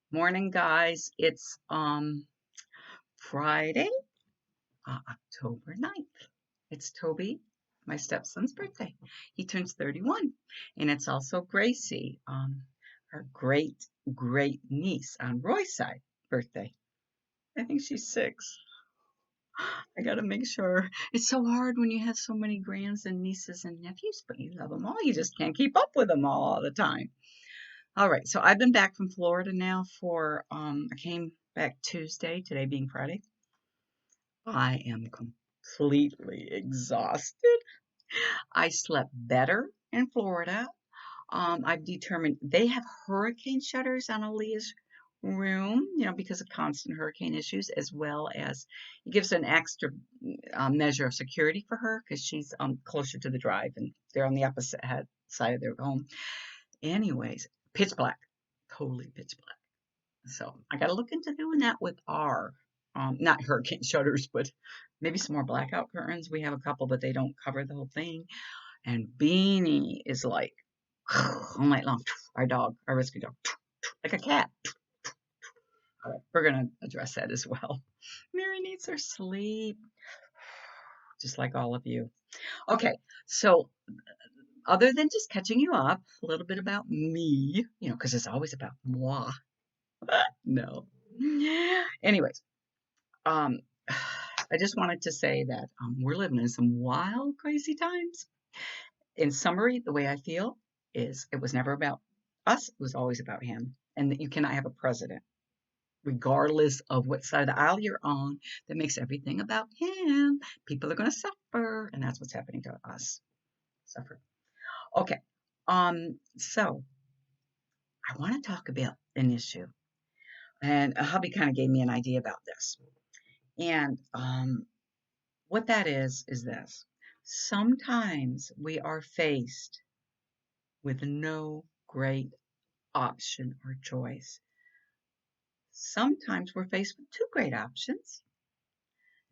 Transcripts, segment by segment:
Morning, guys. It's Friday, October 9th. It's Toby, my stepson's birthday. He turns 31. And it's also Gracie, our great niece on Roy's side birthday. I think she's 6. I gotta make sure. It's so hard when you have so many grands and nieces and nephews, but you love them all. You just can't keep up with them all the time. All right, so I've been back from Florida now for I came back Tuesday, today being Friday. I am completely exhausted. I slept better in Florida. I've determined they have hurricane shutters on Aaliyah's room, because of constant hurricane issues, as well as it gives an extra measure of security for her because she's closer to the drive and they're on the opposite side of their home. Anyways, pitch black, totally pitch black. So I got to look into doing that with our, not hurricane shutters, but maybe some more blackout curtains. We have a couple, but they don't cover the whole thing. And Beanie is like all night long. Our dog, our rescue dog, like a cat. All right, we're gonna address that as well. Mary needs her sleep, just like all of you. Okay, so other than just catching you up, a little bit about me, because it's always about moi. No. Anyways, Um, I just wanted to say that we're living in some wild, crazy times. In summary, the way I feel is it was never about us, it was always about him. And that you cannot have a president, regardless of what side of the aisle you're on, that makes everything about him. People are going to suffer, and that's what's happening to us. Suffer. Okay. So I want to talk about an issue, and a hubby kind of gave me an idea about this. And what that is this. Sometimes we are faced with no great option or choice. Sometimes we're faced with two great options.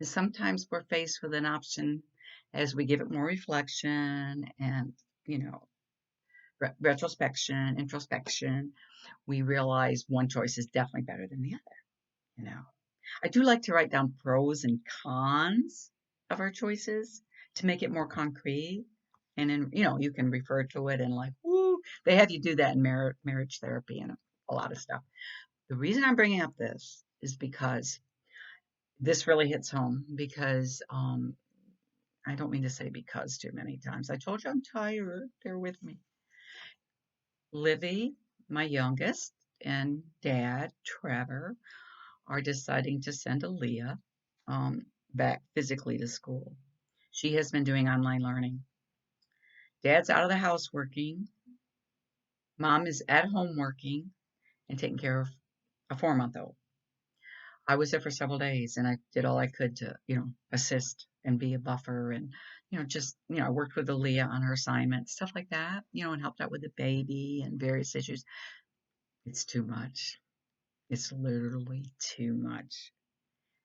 And sometimes we're faced with an option as we give it more reflection and, you know, retrospection, introspection. We realize one choice is definitely better than the other. I do like to write down pros and cons of our choices to make it more concrete. And then, you can refer to it and like, woo, they have you do that in marriage therapy and a lot of stuff. The reason I'm bringing up this is because this really hits home because I don't mean to say because too many times. I told you I'm tired. Bear with me. Livy, my youngest, and dad, Trevor, are deciding to send Aaliyah back physically to school. She has been doing online learning. Dad's out of the house working. Mom is at home working and taking care of a 4-month old. I was there for several days and I did all I could to, assist and be a buffer and, I worked with Aaliyah on her assignments, stuff like that, and helped out with the baby and various issues. It's too much. It's literally too much.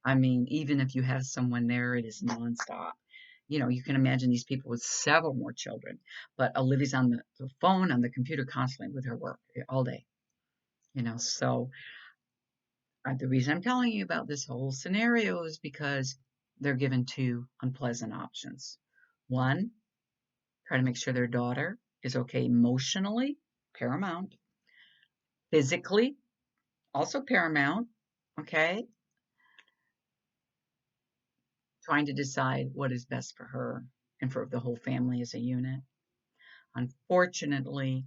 I mean, even if you have someone there, it is nonstop. You can imagine these people with several more children, but Olivia's on the phone, on the computer constantly with her work all day, So the reason I'm telling you about this whole scenario is because they're given two unpleasant options. One, try to make sure their daughter is okay emotionally, paramount, physically, also paramount, okay? Trying to decide what is best for her and for the whole family as a unit. Unfortunately,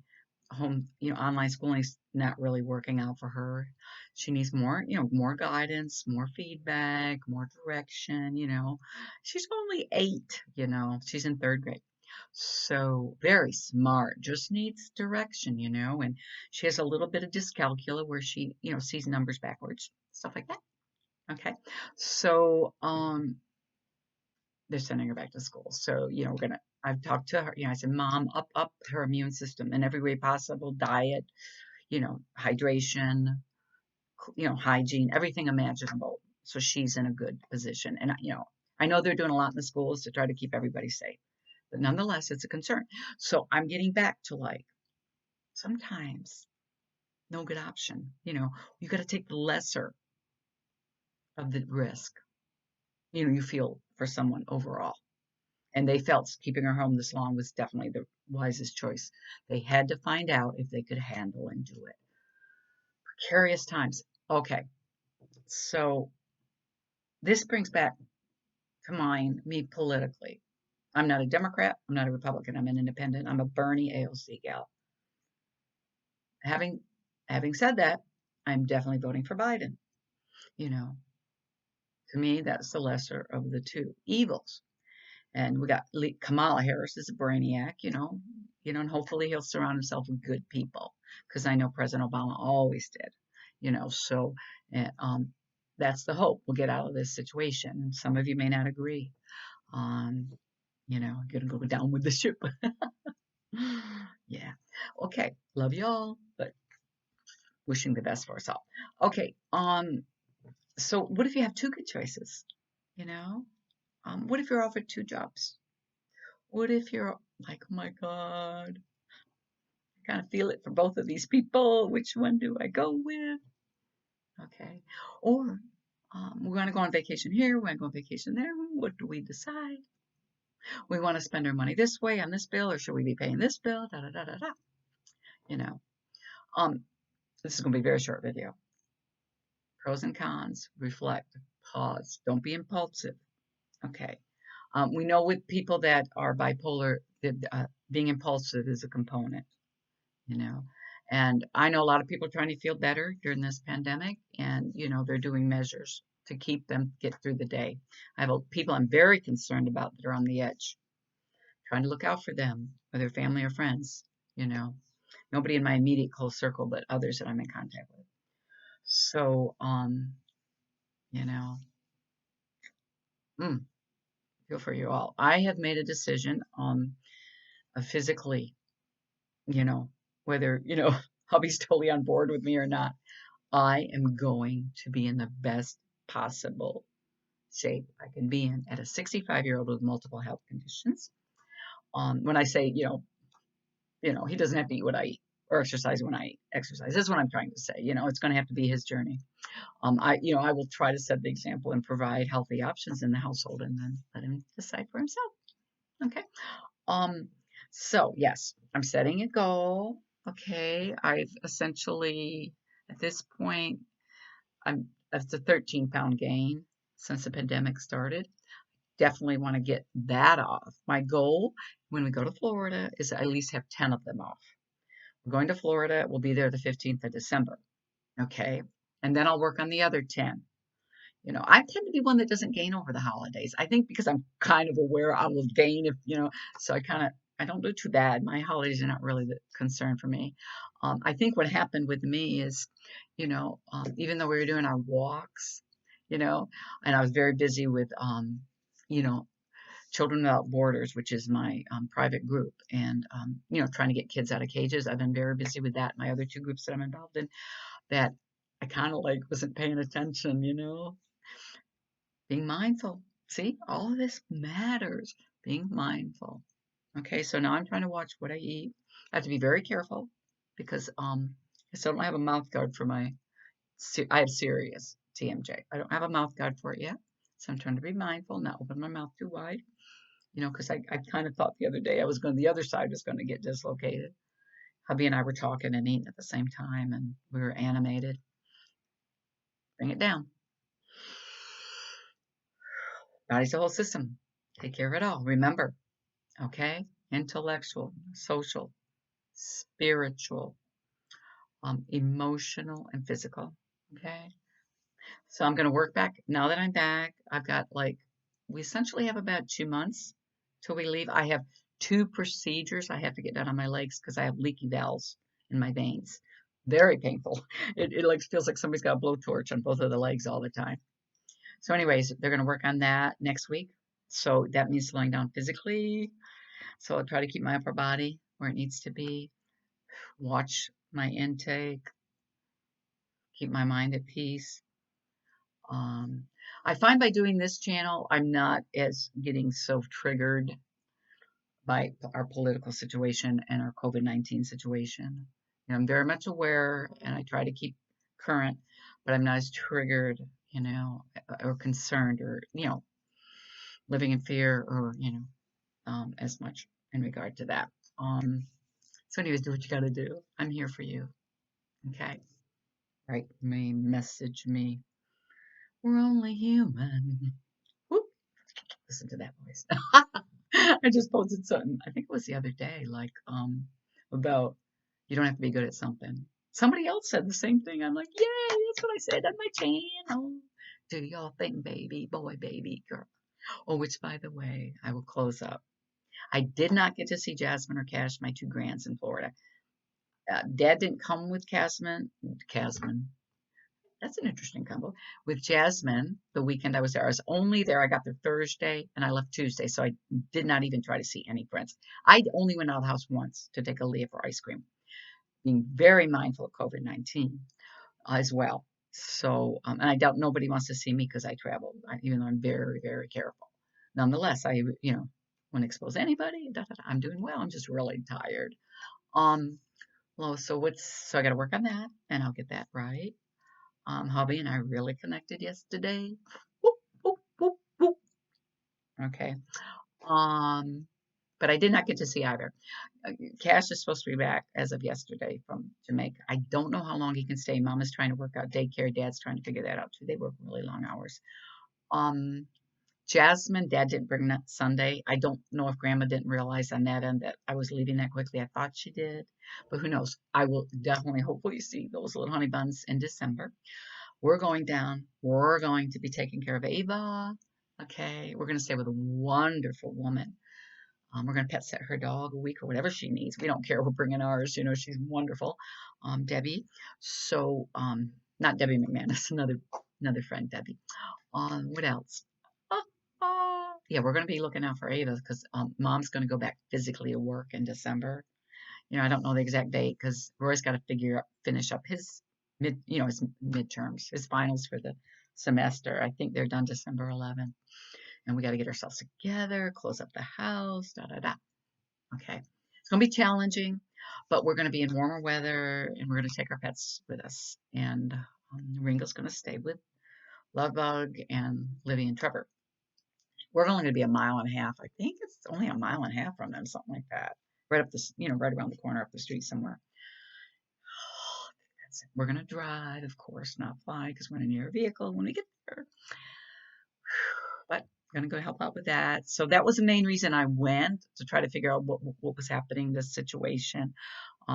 online schooling is not really working out for her. She needs more, more guidance, more feedback, more direction, She's only 8, she's in 3rd grade. So very smart, just needs direction, and she has a little bit of dyscalculia where she, sees numbers backwards, stuff like that. Okay. So, they're sending her back to school. So, I've talked to her, I said, Mom, up her immune system in every way possible, diet, hydration, hygiene, everything imaginable. So she's in a good position. And, I know they're doing a lot in the schools to try to keep everybody safe, but nonetheless, it's a concern. So I'm getting back to like, sometimes no good option. You got to take the lesser of the risk, you feel for someone overall. And they felt keeping her home this long was definitely the wisest choice. They had to find out if they could handle and do it. Precarious times. Okay, so this brings back to mind me politically. I'm not a Democrat. I'm not a Republican. I'm an independent. I'm a Bernie AOC gal. Having having said that, I'm definitely voting for Biden. You know, to me, that's the lesser of the two evils. And we got Kamala Harris is a brainiac, and hopefully he'll surround himself with good people because I know President Obama always did, So and, that's the hope. We'll get out of this situation. Some of you may not agree. Um, gonna go down with the ship. Yeah. Okay. Love y'all, but wishing the best for us all. Okay. So what if you have two good choices? You know, what if you're offered two jobs? What if you're like, oh my God, I kind of feel it for both of these people. Which one do I go with? Okay. Or we're going to go on vacation here. We're going to go on vacation there. What do we decide? We want to spend our money this way on this bill, or should we be paying this bill? Da da da da da. You know. Um, this is going to be a very short video. Pros and cons. Reflect. Pause. Don't be impulsive. Okay. We know with people that are bipolar, that being impulsive is a component. you know. And I know a lot of people are trying to feel better during this pandemic, and they're doing measures to keep them get through the day. I have people I'm very concerned about that are on the edge, trying to look out for them, whether family or friends. You know, nobody in my immediate close circle, but others that I'm in contact with. So, you know, mm, feel for you all. I have made a decision physically, you know, whether hubby's totally on board with me or not. I am going to be in the best possible shape I can be in at a 65-year-old with multiple health conditions. When I say, he doesn't have to eat what I eat or exercise when I exercise. That's what I'm trying to say. It's going to have to be his journey. I will try to set the example and provide healthy options in the household, and then let him decide for himself. Okay. Um, so yes, I'm setting a goal. Okay. I've essentially, at this point, that's a 13-pound gain since the pandemic started. Definitely want to get that off. My goal when we go to Florida is to at least have 10 of them off. We're going to Florida. We'll be there the 15th of December. Okay. And then I'll work on the other 10. I tend to be one that doesn't gain over the holidays. I think because I'm kind of aware I will gain so I don't do too bad. My holidays are not really the concern for me. I think what happened with me is, even though we were doing our walks, and I was very busy with, you know, Children Without Borders, which is my private group, and, trying to get kids out of cages. I've been very busy with that. My other two groups that I'm involved in, that I kind of like wasn't paying attention, being mindful. See, all of this matters. Being mindful. Okay, so now I'm trying to watch what I eat. I have to be very careful because I still don't have a mouth guard for I have Sirius TMJ. I don't have a mouth guard for it yet. So I'm trying to be mindful, not open my mouth too wide. Because I kind of thought the other day the other side was going to get dislocated. Hubby and I were talking and eating at the same time, and we were animated. Bring it down. Body's the whole system. Take care of it all. Remember, okay? Intellectual, social, spiritual, emotional, and physical. Okay? So I'm going to work back. Now that I'm back, I've got we essentially have about 2 months till we leave. I have 2 procedures I have to get done on my legs because I have leaky valves in my veins. Very painful. It feels like somebody's got a blowtorch on both of the legs all the time. So anyways, they're going to work on that next week. So that means slowing down physically. So I'll try to keep my upper body where it needs to be. Watch my intake. Keep my mind at peace. I find by doing this channel, I'm not as getting so triggered by our political situation and our COVID-19 situation. I'm very much aware and I try to keep current, but I'm not as triggered, or concerned or, living in fear or, as much in regard to that. Um, so anyways, do what you got to do. I'm here for you. Okay. Write me, message me. We're only human. Whoop. Listen to that voice. I just posted something. I think it was the other day, like about you don't have to be good at something. Somebody else said the same thing. I'm like, yay, that's what I said on my channel. Do your thing, baby, boy, baby, girl. Oh, which by the way, I will close up. I did not get to see Jasmine or Cash, my two grands in Florida. Dad didn't come with Casman. That's an interesting combo. With Jasmine, the weekend I was there, I was only there. I got there Thursday and I left Tuesday, so I did not even try to see any friends. I only went out of the house once to take a Leah for ice cream, being very mindful of COVID-19 as well. So, and I doubt nobody wants to see me because I travel, even though I'm very, very careful. Nonetheless, I, wouldn't expose anybody. I'm doing well. I'm just really tired. Um, well, so I got to work on that and I'll get that right. Hubby and I really connected yesterday. Whoop, whoop, whoop, whoop. Okay. Um, but I did not get to see either. Cash is supposed to be back as of yesterday from Jamaica. I don't know how long he can stay. Mom is trying to work out daycare. Dad's trying to figure that out too. They work really long hours. Um, Jasmine, Dad didn't bring that Sunday. I don't know if Grandma didn't realize on that end that I was leaving that quickly. I thought she did, but who knows? I will definitely, hopefully, see those little honey buns in December. We're going down. We're going to be taking care of Ava. Okay. We're going to stay with a wonderful woman. We're going to pet sit her dog a week or whatever she needs. We don't care. We're bringing ours. She's wonderful. Debbie. So, not Debbie McManus, another friend, Debbie. What else? Yeah, we're going to be looking out for Ava because Mom's going to go back physically to work in December. I don't know the exact date because Roy's got to finish up his his midterms, his finals for the semester. I think they're done December 11th, and we got to get ourselves together, close up the house, da da da. Okay, it's gonna be challenging, but we're gonna be in warmer weather, and we're gonna take our pets with us. And Ringo's gonna stay with Lovebug and Livy and Trevor. We're only gonna be a mile and a half. I think it's only a mile and a half from them, something like that. Right up this, right around the corner up the street somewhere. We're going to drive, of course, not fly because we're in a near vehicle when we get there. But I'm going to go help out with that. So that was the main reason I went to try to figure out what was happening, this situation.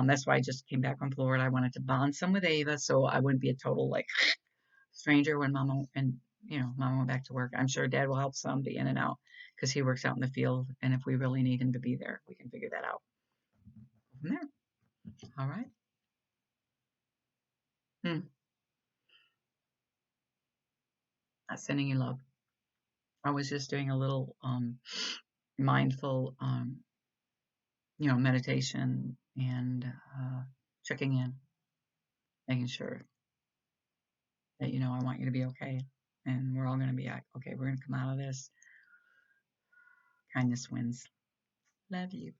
That's why I just came back from Florida. I wanted to bond some with Ava so I wouldn't be a total like stranger when Mama went back to work. I'm sure Dad will help some be in and out because he works out in the field. And if we really need him to be there, we can figure that out from there. All right. Hmm. I'm sending you love. I was just doing a little mindful, meditation and checking in, making sure that, I want you to be okay. And we're all going to be okay. We're going to come out of this. Kindness wins. Love you.